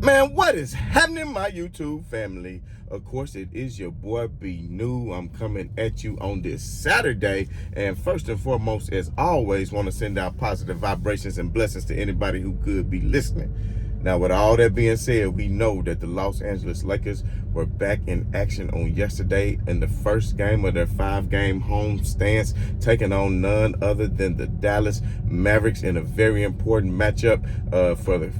Man, what is happening, my YouTube family? Of course, it is your boy B New. I'm coming at you on this Saturday. And first and foremost, as always, want to send out positive vibrations and blessings to anybody who could be listening. Now, with all that being said, we know that the Los Angeles Lakers were back in action on yesterday in the first game of their 5-game home stance, taking on none other than the Dallas Mavericks in a very important matchup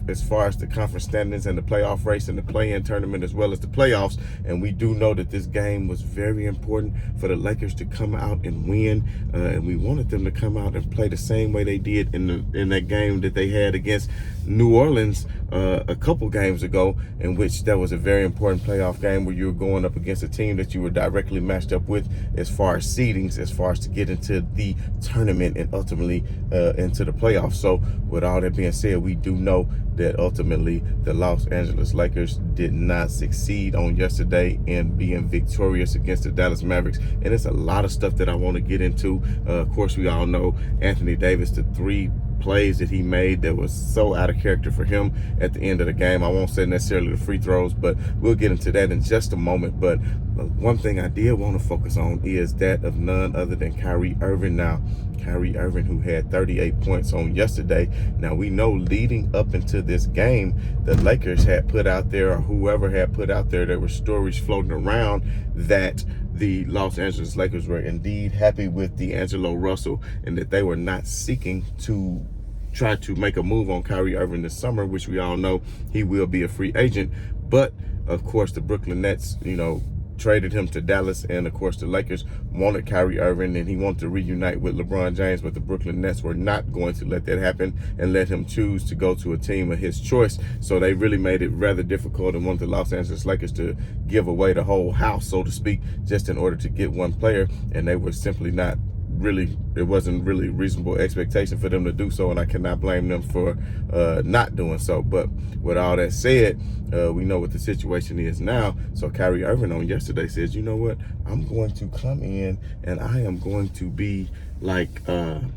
as far as the conference standings and the playoff race and the play-in tournament as well as the playoffs. And we do know that this game was very important for the Lakers to come out and win, and we wanted them to come out and play the same way they did in that game that they had against New Orleans a couple games ago, in which that was a very important playoff game where you were going up against a team that you were directly matched up with as far as seedings, as far as to get into the tournament and ultimately into the playoffs. So with all that being said, we do know that ultimately the Los Angeles Lakers did not succeed on yesterday in being victorious against the Dallas Mavericks. And it's a lot of stuff that I want to get into. Of course, we all know Anthony Davis, the 3 plays that he made that was so out of character for him at the end of the game. I won't say necessarily the free throws, but we'll get into that in just a moment. But one thing I did want to focus on is that of none other than Kyrie Irving. Now, Kyrie Irving, who had 38 points on yesterday. Now, we know leading up into this game, the Lakers had put out there, or whoever had put out there, there were stories floating around that the Los Angeles Lakers were indeed happy with D'Angelo Russell and that they were not seeking to try to make a move on Kyrie Irving this summer, which we all know he will be a free agent. But, of course, the Brooklyn Nets, traded him to Dallas, and of course the Lakers wanted Kyrie Irving and he wanted to reunite with LeBron James, but the Brooklyn Nets were not going to let that happen and let him choose to go to a team of his choice. So they really made it rather difficult and wanted the Los Angeles Lakers to give away the whole house, so to speak, just in order to get one player, and they were simply not it wasn't really reasonable expectation for them to do so, and I cannot blame them for not doing so. But with all that said, we know what the situation is now. So Kyrie Irving on yesterday says, you know what, I'm going to come in and I am going to be like an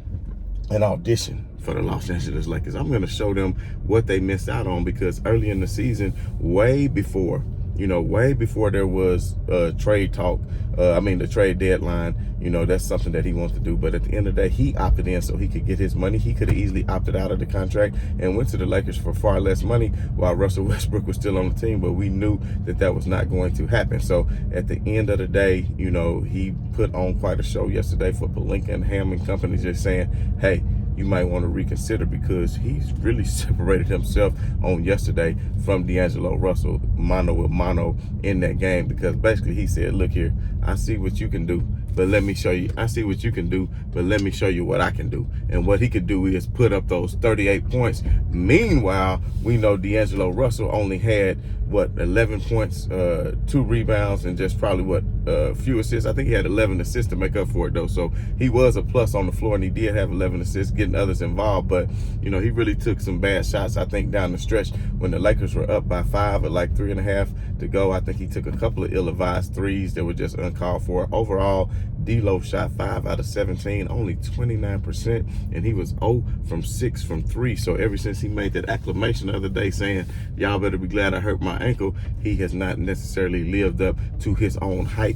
audition for the Los Angeles Lakers. I'm going to show them what they missed out on, because early in the season, way before there was trade talk, the trade deadline, that's something that he wants to do. But at the end of the day, he opted in so he could get his money. He could have easily opted out of the contract and went to the Lakers for far less money while Russell Westbrook was still on the team. But we knew that that was not going to happen. So at the end of the day, he put on quite a show yesterday for Palinka and Ham and company, just saying, hey, you might want to reconsider, because he's really separated himself on yesterday from D'Angelo Russell mano a mano in that game, because basically he said, look here, I see what you can do, but let me show you. I see what you can do, but let me show you what I can do. And what he could do is put up those 38 points. Meanwhile, we know D'Angelo Russell only had 11 points, 2 rebounds, and just probably a few assists. I think he had 11 assists to make up for it though. So he was a plus on the floor, and he did have 11 assists, getting others involved. But he really took some bad shots, I think, down the stretch when the Lakers were up by 5 at like 3.5 to go. I think he took a couple of ill-advised threes that were just uncalled for. Overall, D'Lo shot 5 out of 17, only 29%, and he was 0 from 6 from 3. So ever since he made that acclamation the other day saying, y'all better be glad I hurt my ankle, he has not necessarily lived up to his own hype.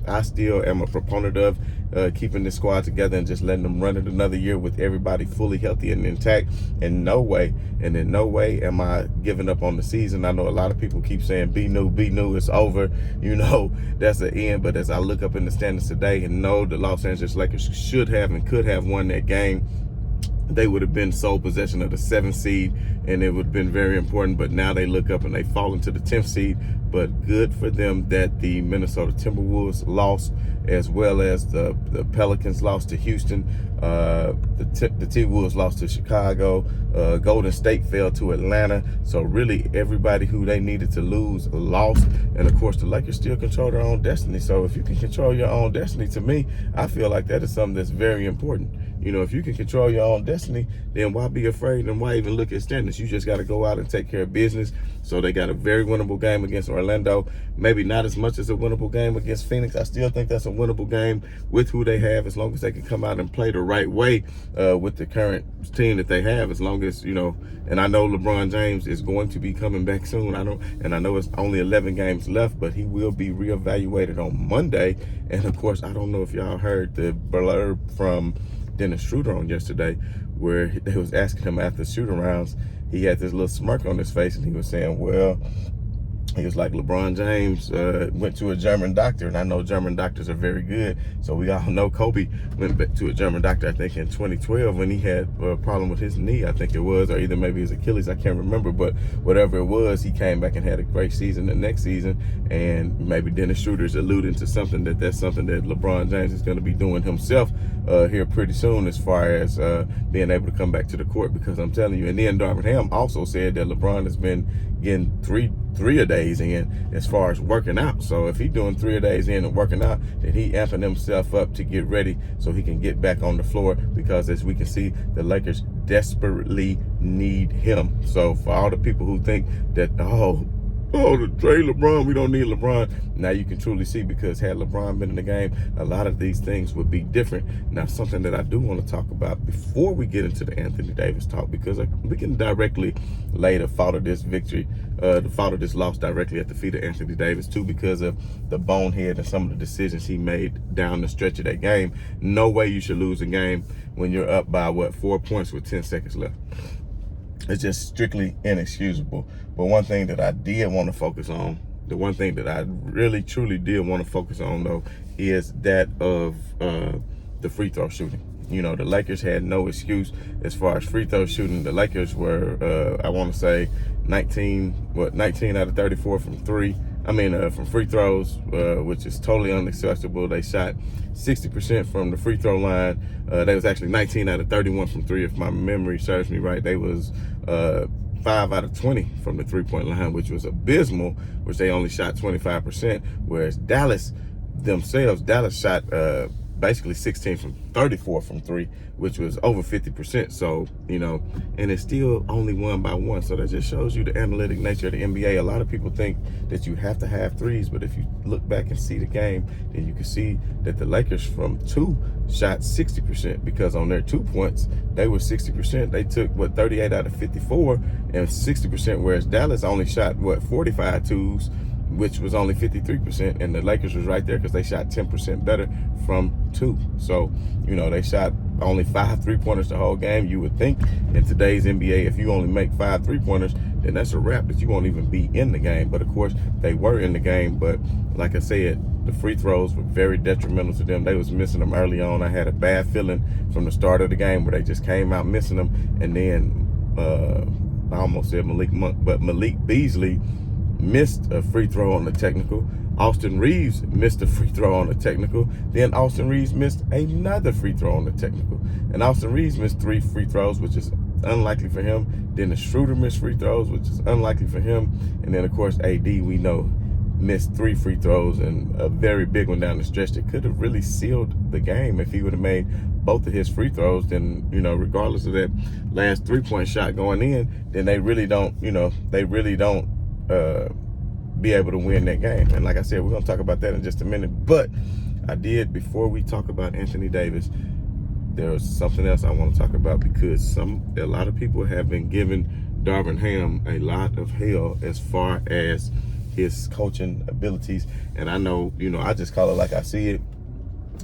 I still am a proponent of keeping this squad together and just letting them run it another year with everybody fully healthy and intact. In no way am I giving up on the season. I know a lot of people keep saying, be new, it's over. That's the end. But as I look up in the standings today and know the Los Angeles Lakers should have and could have won that game, they would have been sole possession of the 7th seed, and it would have been very important. But now they look up and they fall into the 10th seed. But good for them that the Minnesota Timberwolves lost, as well as the Pelicans lost to Houston. The T-Wolves lost to Chicago. Golden State fell to Atlanta. So really everybody who they needed to lose lost. And of course the Lakers still control their own destiny. So if you can control your own destiny, to me, I feel like that is something that's very important. if you can control your own destiny, then why be afraid and why even look at standards? You just got to go out and take care of business. So they got a very winnable game against Orlando. Maybe not as much as a winnable game against Phoenix. I still think that's a winnable game with who they have, as long as they can come out and play the right way with the current team that they have. As long as, and I know LeBron James is going to be coming back soon. I know it's only 11 games left, but he will be reevaluated on Monday. And of course, I don't know if y'all heard the blurb from Dennis Schroeder on yesterday, where they was asking him after shooting rounds. He had this little smirk on his face, and he was saying, well, he was like, LeBron James went to a German doctor, and I know German doctors are very good. So we all know Kobe went back to a German doctor, I think, in 2012 when he had a problem with his knee, I think it was, or either maybe his Achilles, I can't remember. But whatever it was, he came back and had a great season the next season. And maybe Dennis Schroeder's alluding to something that's something that LeBron James is going to be doing himself here pretty soon, as far as being able to come back to the court. Because I'm telling you, and then Darvin Ham also said that LeBron has been getting three-a-days in as far as working out. So if he's doing 3 a days in and working out, then he amping himself up to get ready so he can get back on the floor, because as we can see, the Lakers desperately need him. So for all the people who think that, the trade LeBron, we don't need LeBron, now you can truly see, because had LeBron been in the game, a lot of these things would be different. Now, something that I do want to talk about before we get into the Anthony Davis talk, because we can directly lay the fault of this victory, the fault of this loss directly at the feet of Anthony Davis, too, because of the bonehead and some of the decisions he made down the stretch of that game. No way you should lose a game when you're up by, 4 points with 10 seconds left. It's just strictly inexcusable. But one thing that I did want to focus on, the one thing that I really, truly did want to focus on, though, is that of the free throw shooting. The Lakers had no excuse as far as free throw shooting. The Lakers were, I want to say, 19 out of 34 from from free throws, which is totally unacceptable. They shot 60% from the free throw line. They was actually 19 out of 31 from three, if my memory serves me right. They was 5 out of 20 from the three-point line, which was abysmal, which they only shot 25%, whereas Dallas shot basically 16 from 34 from three, which was over 50%. So, and it's still only 1 by 1. So that just shows you the analytic nature of the NBA. A lot of people think that you have to have threes, but if you look back and see the game, then you can see that the Lakers from 2 shot 60%, because on their 2 points, they were 60%. They took 38 out of 54 and 60%, whereas Dallas only shot 45 twos, which was only 53%, and the Lakers was right there because they shot 10% better from 2. So, they shot only 5 3-pointers the whole game. You would think in today's NBA, if you only make 5 3-pointers, then that's a wrap, that you won't even be in the game. But of course, they were in the game. But like I said, the free throws were very detrimental to them. They was missing them early on. I had a bad feeling from the start of the game where they just came out missing them. And then I almost said Malik Monk, but Malik Beasley missed a free throw on the technical. Austin Reeves missed a free throw on the technical. Then Austin Reeves missed another free throw on the technical. And Austin Reeves missed 3 free throws, which is unlikely for him. Then the Schroeder missed free throws, which is unlikely for him. And then, of course, AD, we know, missed 3 free throws, and a very big one down the stretch that could have really sealed the game if he would have made both of his free throws. Then, regardless of that last 3-point shot going in, then they really don't be able to win that game. And like I said, we're going to talk about that in just a minute. But before we talk about Anthony Davis, there's something else I want to talk about, because a lot of people have been giving Darvin Ham a lot of hell as far as his coaching abilities. And I know, I just call it like I see it.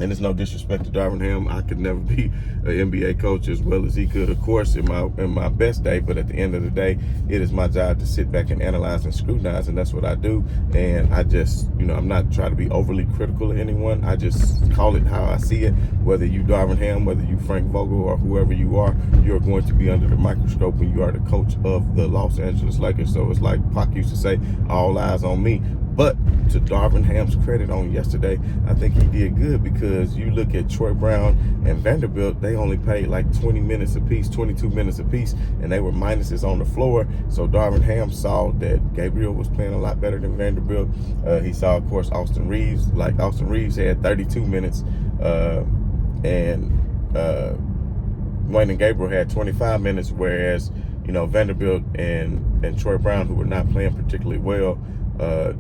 And it's no disrespect to Darvin Ham. I could never be an NBA coach as well as he could, of course, in my best day. But at the end of the day, it is my job to sit back and analyze and scrutinize, and that's what I do. And I just, I'm not trying to be overly critical of anyone. I just call it how I see it. Whether you Darvin Ham, whether you Frank Vogel, or whoever you are, you're going to be under the microscope when you are the coach of the Los Angeles Lakers. So it's like Pac used to say, all eyes on me. But to Darvin Ham's credit on yesterday, I think he did good, because you look at Troy Brown and Vanderbilt, they only played like 20 minutes apiece, 22 minutes apiece, and they were minuses on the floor. So Darvin Ham saw that Gabriel was playing a lot better than Vanderbilt. He saw, of course, Austin Reeves. Like Austin Reeves had 32 minutes, and Wayne and Gabriel had 25 minutes, whereas, Vanderbilt and Troy Brown, who were not playing particularly well,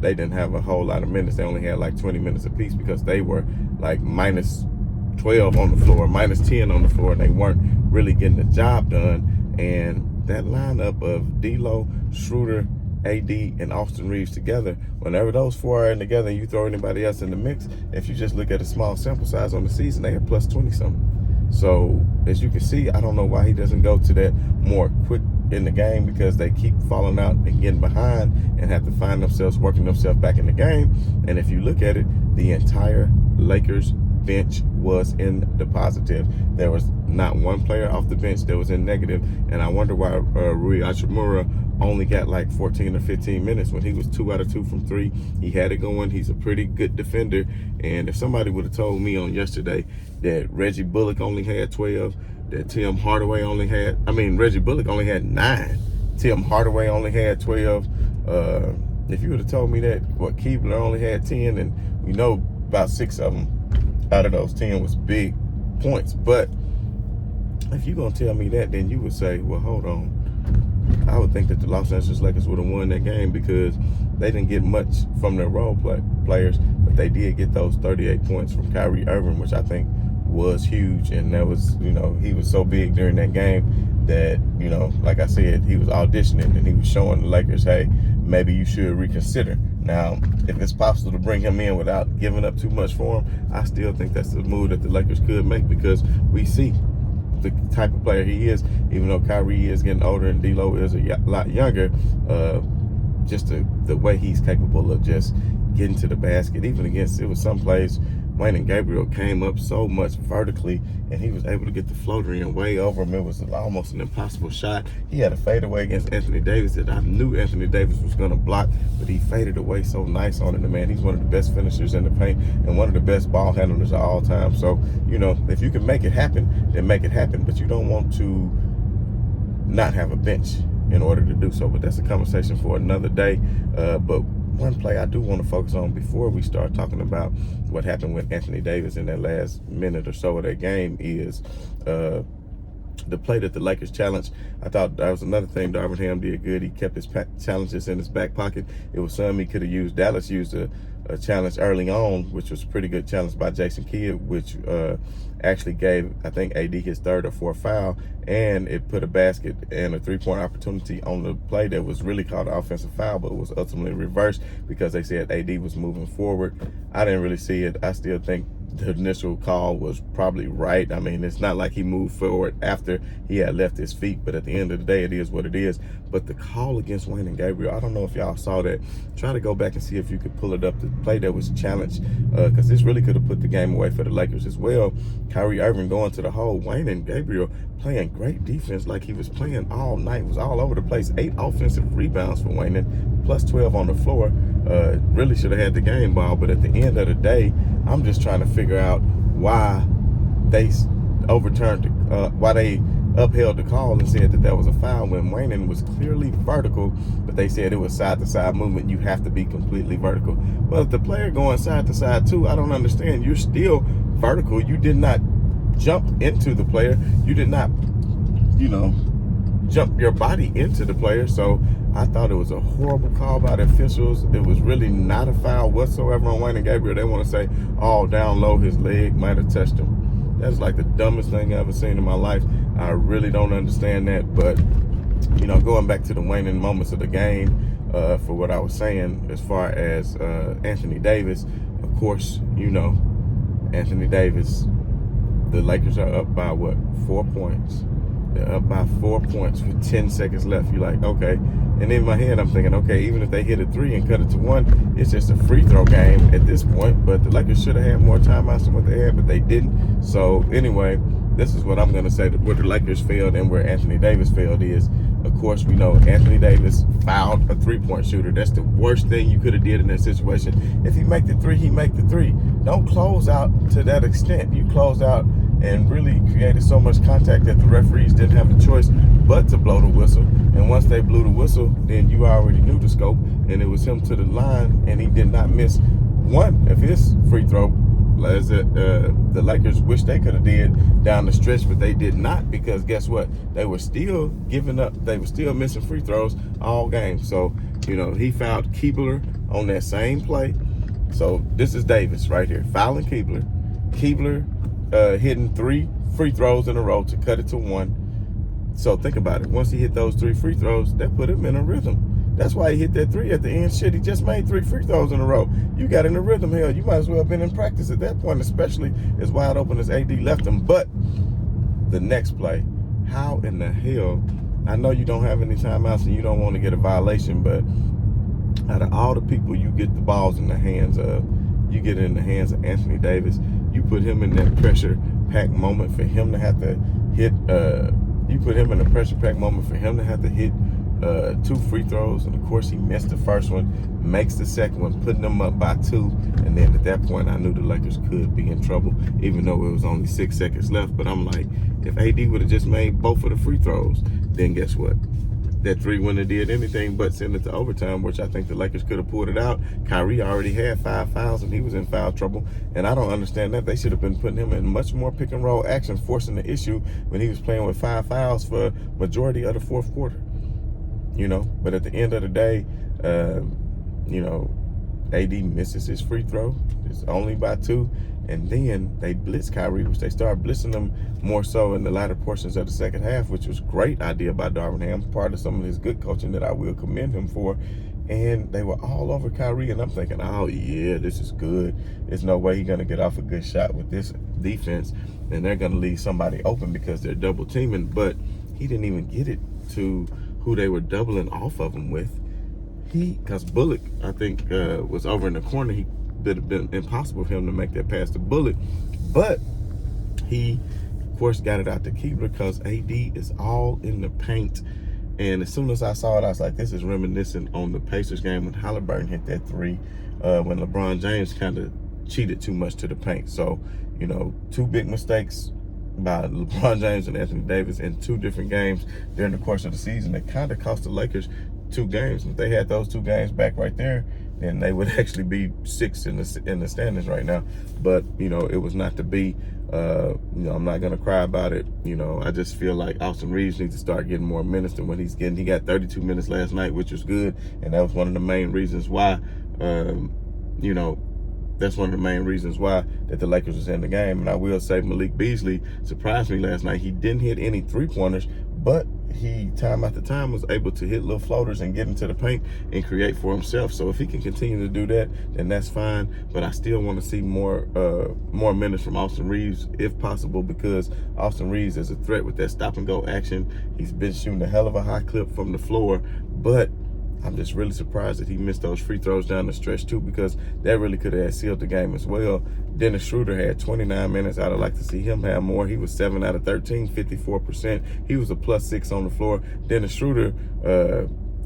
they didn't have a whole lot of minutes. They only had like 20 minutes apiece because they were like minus 12 on the floor, minus 10 on the floor, and they weren't really getting the job done. And that lineup of D'Lo, Schroeder, AD, and Austin Reeves together, whenever those four are in together and you throw anybody else in the mix, if you just look at a small sample size on the season, they have plus 20-something. So, as you can see, I don't know why he doesn't go to that more quick in the game, because they keep falling out and getting behind and have to find themselves working themselves back in the game. And if you look at it, the entire Lakers bench was in the positive. There was not one player off the bench that was in negative, and I wonder why Rui Hachimura only got like 14 or 15 minutes when he was 2 out of 2 from 3. He had it going. He's a pretty good defender. And if somebody would have told me on yesterday that Reggie Bullock only had 12, that Reggie Bullock only had 9, Tim Hardaway only had 12. If you would have told me that, Keebler only had 10, and we know about 6 of them out of those 10 was big points. But if you're going to tell me that, then you would say, well, hold on. I would think that the Los Angeles Lakers would have won that game because they didn't get much from their role players, but they did get those 38 points from Kyrie Irving, which I think was huge. And that was, he was so big during that game that, like I said, he was auditioning and he was showing the Lakers, hey, maybe you should reconsider. Now, if it's possible to bring him in without giving up too much for him, I still think that's the move that the Lakers could make, because we see the type of player he is. Even though Kyrie is getting older and D'Lo is a lot younger, just the way he's capable of just getting to the basket. Even against, it was some plays, Wayne and Gabriel came up so much vertically, and he was able to get the floater in way over him. It was almost an impossible shot. He had a fadeaway against Anthony Davis that I knew Anthony Davis was going to block, but he faded away so nice on it. And man, he's one of the best finishers in the paint and one of the best ball handlers of all time. So, if you can make it happen, then make it happen. But you don't want to not have a bench in order to do so. But that's a conversation for another day. But one play I do want to focus on before we start talking about what happened with Anthony Davis in that last minute or so of that game is the play that the Lakers challenged. I thought that was another thing Darvin Ham did good. He kept his challenges in his back pocket. It was some he could have used. Dallas used a challenge early on, which was a pretty good challenge by Jason Kidd, which actually gave, I think, AD his 3rd or 4th foul, and it put a basket and a 3-point opportunity on the play that was really called an offensive foul, but it was ultimately reversed because they said AD was moving forward. I didn't really see it. I still think the initial call was probably right. I mean, it's not like he moved forward after he had left his feet, but at the end of the day, it is what it is. But the call against Wayne and Gabriel, I don't know if y'all saw that. Try to go back and see if you could pull it up, the play that was challenged, because this really could have put the game away for the Lakers as well. Kyrie Irving going to the hole, Wayne and Gabriel playing great defense like he was playing all night, was all over the place. 8 offensive rebounds for Wayne and plus 12 on the floor. Really should have had the game ball, but at the end of the day, I'm just trying to figure out why they overturned, why they upheld the call and said that was a foul when Wayne was clearly vertical, but they said it was side-to-side movement. You have to be completely vertical. Well, if the player going side-to-side too, I don't understand. You're still vertical. You did not jump into the player. You did not, jump your body into the player. So I thought it was a horrible call by the officials. It was really not a foul whatsoever on Wayne and Gabriel. They want to say, oh, down low, his leg might have touched him. That's like the dumbest thing I've ever seen in my life. I really don't understand that. But, going back to the waning moments of the game, for what I was saying as far as Anthony Davis, of course, Anthony Davis, the Lakers are up by 4 points. They're up by 4 points with 10 seconds left. You're like, okay. And in my head, I'm thinking, okay, even if they hit a 3 and cut it to 1, it's just a free throw game at this point. But the Lakers should have had more timeouts than what they had, but they didn't. So anyway, this is what I'm going to say, that where the Lakers failed and where Anthony Davis failed is, of course, we know Anthony Davis fouled a 3-point shooter. That's the worst thing you could have did in that situation. If he make the 3, he make the 3. Don't close out to that extent. You close out and really created so much contact that the referees didn't have a choice but to blow the whistle. And once they blew the whistle, then you already knew the scope, and it was him to the line, and he did not miss one of his free throw the Lakers wish they could have did down the stretch, but they did not, because guess what? They were still giving up. They were still missing free throws all game. So, he fouled Keebler on that same play. So this is Davis right here, fouling Keebler. Keebler hitting 3 free throws in a row to cut it to 1. So think about it. Once he hit those 3 free throws, that put him in a rhythm. That's why he hit that 3 at the end. Shit, he just made 3 free throws in a row. You got in a rhythm. Hell, you might as well have been in practice at that point, especially as wide open as AD left him. But the next play, how in the hell? I know you don't have any timeouts and you don't want to get a violation, but out of all the people you get the balls in the hands of, you get it in the hands of Anthony Davis. You put him in that pressure-packed moment for him to have to hit. You put him in a pressure-packed moment for him to have to hit 2 free throws, and of course he missed the first one, makes the second one, putting them up by 2, and then at that point I knew the Lakers could be in trouble, even though it was only 6 seconds left. But I'm like, if AD would have just made both of the free throws, then guess what? That 3 wouldn't have did anything but send it to overtime, which I think the Lakers could have pulled it out. Kyrie already had 5 fouls and he was in foul trouble, and I don't understand that. They should have been putting him in much more pick and roll action, forcing the issue when he was playing with 5 fouls for majority of the fourth quarter. But at the end of the day, AD misses his free throw. It's only by 2. And then they blitz Kyrie, which they started blitzing him more so in the latter portions of the second half, which was a great idea by Darvin Ham, part of some of his good coaching that I will commend him for. And they were all over Kyrie, and I'm thinking, oh, yeah, this is good. There's no way he's going to get off a good shot with this defense, and they're going to leave somebody open because they're double teaming. But he didn't even get it to who they were doubling off of him with. Because Bullock, I think, was over in the corner. It would have been impossible for him to make that pass to Bullock. But he, of course, got it out to Keebler because AD is all in the paint. And as soon as I saw it, I was like, this is reminiscent on the Pacers game when Halliburton hit that 3, when LeBron James kind of cheated too much to the paint. So, 2 big mistakes by LeBron James and Anthony Davis in 2 different games during the course of the season. That kind of cost the Lakers 2 games. If they had those 2 games back right there, then they would actually be 6 in the standings right now. But it was not to be. I'm not gonna cry about it. I just feel like Austin Reeves needs to start getting more minutes than what he's getting. He got 32 minutes last night, which was good, and that was one of the main reasons why. That's one of the main reasons why that the Lakers was in the game. And I will say Malik Beasley surprised me last night. He didn't hit any 3-pointers, but he, time after time, was able to hit little floaters and get into the paint and create for himself. So if he can continue to do that, then that's fine. But I still want to see more minutes from Austin Reeves, if possible, because Austin Reeves is a threat with that stop-and-go action. He's been shooting a hell of a high clip from the floor, but I'm just really surprised that he missed those free throws down the stretch too, because that really could have sealed the game as well. Dennis Schroeder had 29 minutes. I'd like to see him have more. He was 7 out of 13, 54%. He was a +6 on the floor. Dennis Schroeder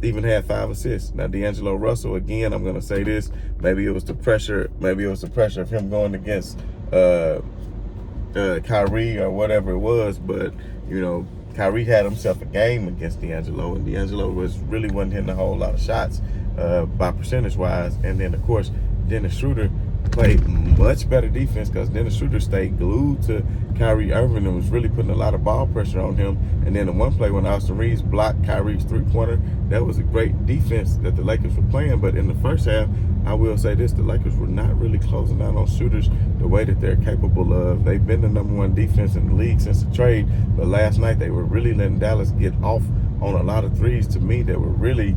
even had 5 assists. Now, D'Angelo Russell, again, I'm going to say this. Maybe it was the pressure. Maybe it was the pressure of him going against Kyrie or whatever it was. But, Kyrie had himself a game against D'Angelo, and D'Angelo really wasn't hitting a whole lot of shots by percentage-wise. And then, of course, Dennis Schroeder played much better defense because Dennis Schroeder stayed glued to Kyrie Irving and was really putting a lot of ball pressure on him. And then the one play when Austin Reeves blocked Kyrie's 3-pointer, that was a great defense that the Lakers were playing. But in the first half, I will say this, the Lakers were not really closing out on shooters the way that they're capable of. They've been the #1 defense in the league since the trade, but last night they were really letting Dallas get off on a lot of threes, to me, that were really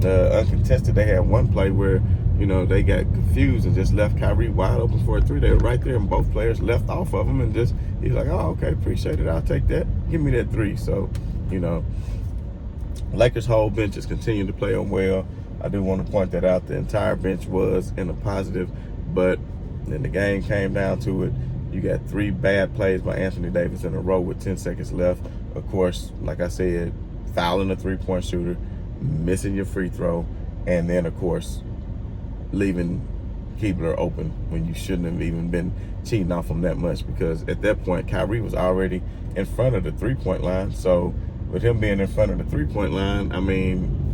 uncontested. They had one play where they got confused and just left Kyrie wide open for a 3. They were right there, and both players left off of him, and he's like, oh, okay, appreciate it. I'll take that. Give me that 3. So, Lakers' whole bench is continuing to play on well. I do want to point that out. The entire bench was in a positive, but then the game came down to it. You got 3 bad plays by Anthony Davis in a row with 10 seconds left. Of course, like I said, fouling a 3-point shooter, missing your free throw, and then, of course, leaving Keebler open when you shouldn't have even been cheating off him that much, because at that point, Kyrie was already in front of the 3-point line. So with him being in front of the 3-point line, I mean,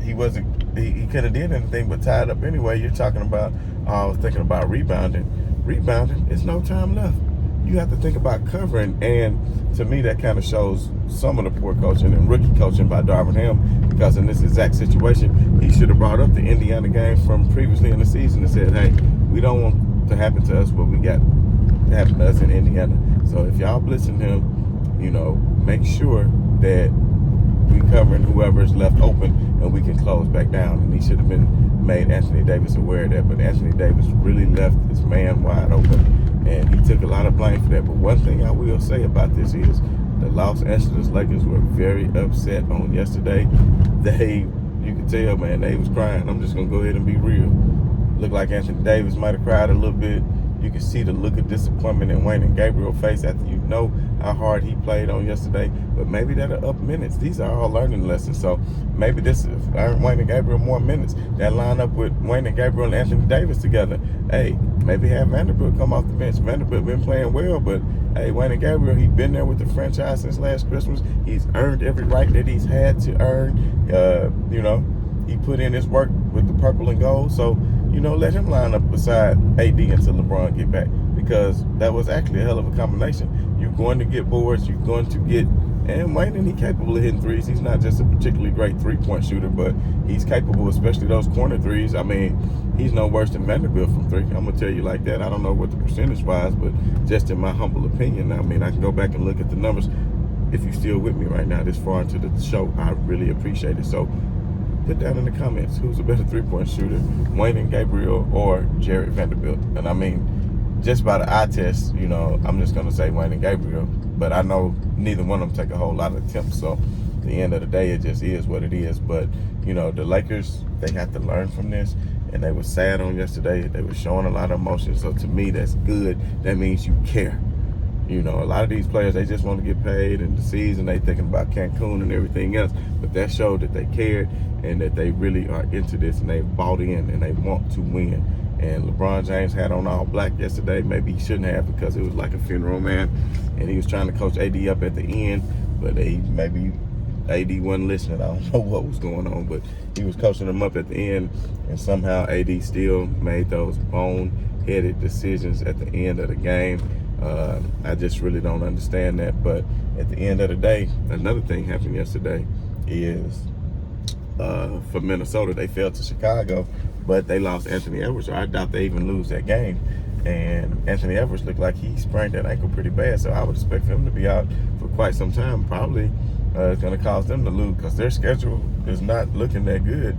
he could have did anything but tied up anyway. You're talking about, I was thinking about rebounding rebounding, it's no time left. You have to think about covering, and to me, that kind of shows some of the poor coaching and rookie coaching by Darvin Ham, because in this exact situation, he should have brought up the Indiana game from previously in the season and said, hey, we don't want to happen to us what we got to happen to us in Indiana. So if y'all blitzing him, make sure that we covering whoever is left open and we can close back down. And he should have been made Anthony Davis aware of that, but Anthony Davis really left his man wide open, and he took a lot of blame for that. But one thing I will say about this is the Los Angeles Lakers were very upset on yesterday. You could tell, man, they was crying. I'm just gonna go ahead and be real. Looked like Anthony Davis might have cried a little bit. You can see the look of disappointment in Wayne and Gabriel's face after you know how hard he played on yesterday. But maybe that'll up minutes. These are all learning lessons. So maybe this earned Wayne and Gabriel more minutes. That line up with Wayne and Gabriel and Anthony Davis together. Hey, maybe have Vanderbilt come off the bench. Vanderbilt been playing well, but hey, Wayne and Gabriel, he's been there with the franchise since last Christmas. He's earned every right that he's had to earn. He put in his work with the purple and gold. So, let him line up beside AD until LeBron get back, because that was actually a hell of a combination. You're going to get boards. You're going to get, and Wayne, and he's capable of hitting threes. He's not just a particularly great three-point shooter, but he's capable, especially those corner threes. I mean, he's no worse than Vanderbilt from three. I'm going to tell you like that. I don't know what the percentage-wise, but just in my humble opinion, I mean, I can go back and look at the numbers. If you're still with me right now this far into the show, I really appreciate it. So put down in the comments, who's a better three-point shooter, Wayne and Gabriel or Jared Vanderbilt? And I mean, just by the eye test, I'm just going to say Wayne and Gabriel. But I know neither one of them take a whole lot of attempts. So at the end of the day, it just is what it is. But, the Lakers, they have to learn from this. And they were sad on yesterday. They were showing a lot of emotion. So to me, that's good. That means you care. A lot of these players, they just want to get paid, and the season they thinking about Cancun and everything else. But that showed that they cared and that they really are into this, and they bought in and they want to win. And LeBron James had on all black yesterday. Maybe he shouldn't have, because it was like a funeral, man. And he was trying to coach AD up at the end, but maybe AD wasn't listening. I don't know what was going on, but he was coaching him up at the end, and somehow AD still made those bone-headed decisions at the end of the game. I just really don't understand that. But at the end of the day, another thing happened yesterday is for Minnesota, they fell to Chicago, but they lost Anthony Edwards. So I doubt they even lose that game. And Anthony Edwards looked like he sprained that ankle pretty bad, so I would expect him to be out for quite some time. Probably it's going to cause them to lose, because their schedule is not looking that good.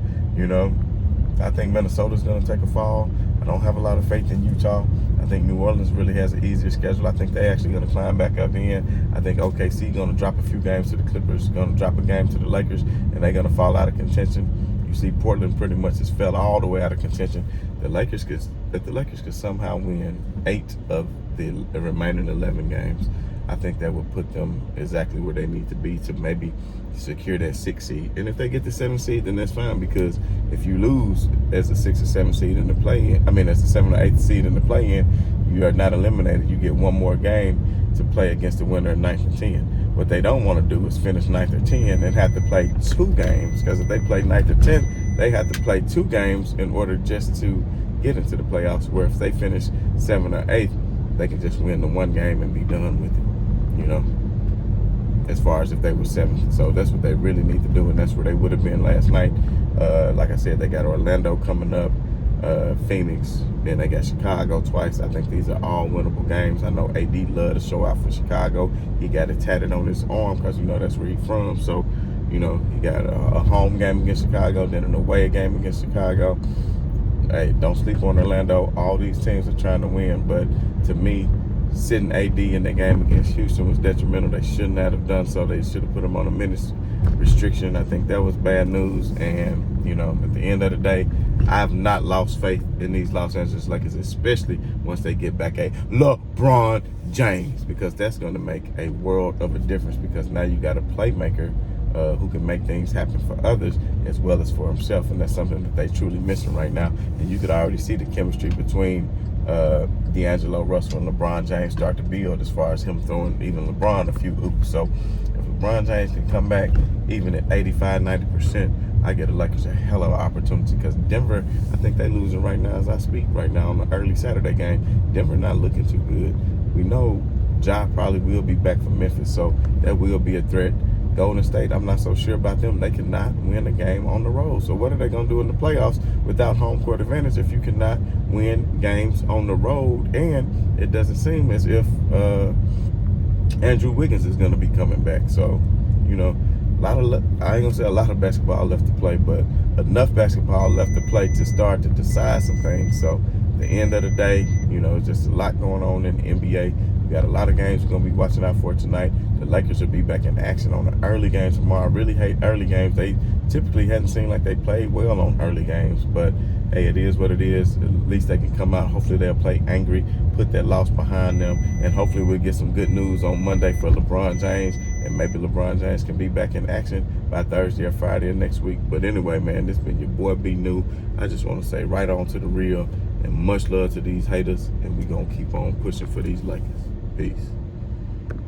I think Minnesota's going to take a fall. I don't have a lot of faith in Utah. I think New Orleans really has an easier schedule. I think they're actually going to climb back up in. I think OKC going to drop a few games to the Clippers, going to drop a game to the Lakers, and they're going to fall out of contention. You see Portland pretty much has fell all the way out of contention. If the Lakers could somehow win 8 of the remaining 11 games, I think that would put them exactly where they need to be to maybe secure that 6th seed. And if they get the 7th seed, then that's fine, because if you lose as a 6th or 7th seed in the play-in, as the 7th or 8th seed in the play-in, you are not eliminated. You get one more game to play against the winner of 9th and 10. What they don't want to do is finish 9th or 10 and have to play 2 games, because if they play 9th or 10, they have to play 2 games in order just to get into the playoffs, where if they finish 7th or 8th, they can just win the 1 game and be done with it. As far as if they were 7th. So that's what they really need to do, and that's where they would have been last night. Like I said, they got Orlando coming up, Phoenix, then they got Chicago twice. I think these are all winnable games. I know AD loved to show out for Chicago. He got it tatted on his arm, because that's where he's from. So, he got a home game against Chicago, then an away game against Chicago. Hey, don't sleep on Orlando. All these teams are trying to win, but to me, sitting AD in the game against Houston was detrimental. They shouldn't have done so. They should have put him on a minutes restriction. I think that was bad news. And, at the end of the day, I have not lost faith in these Los Angeles Lakers, especially once they get back a LeBron James, because that's going to make a world of a difference, because now you got a playmaker who can make things happen for others as well as for himself. And that's something that they truly missing right now. And you could already see the chemistry between D'Angelo Russell and LeBron James start to build, as far as him throwing even LeBron a few hoops. So if LeBron James can come back even at 85-90%, I get the Lakers a hell of an opportunity, because Denver, I think they losing right now as I speak right now on the early Saturday game. Denver not looking too good. We know Ja probably will be back from Memphis, so that will be a threat. Golden State, I'm not so sure about them. They cannot win a game on the road. So what are they going to do in the playoffs without home court advantage if you cannot win games on the road? And it doesn't seem as if Andrew Wiggins is going to be coming back. So, you know, I ain't going to say a lot of basketball left to play, but enough basketball left to play to start to decide some things. So at the end of the day, you know, just a lot going on in the NBA. We got a lot of games we're going to be watching out for tonight. The Lakers will be back in action on the early games tomorrow. I really hate early games. They typically hadn't seemed like they played well on early games. But, hey, it is what it is. At least they can come out. Hopefully they'll play angry, put that loss behind them, and hopefully we'll get some good news on Monday for LeBron James, and maybe LeBron James can be back in action by Thursday or Friday of next week. But anyway, man, this been your boy B New. I just want to say right on to the real, and much love to these haters, and we're going to keep on pushing for these Lakers. Peace.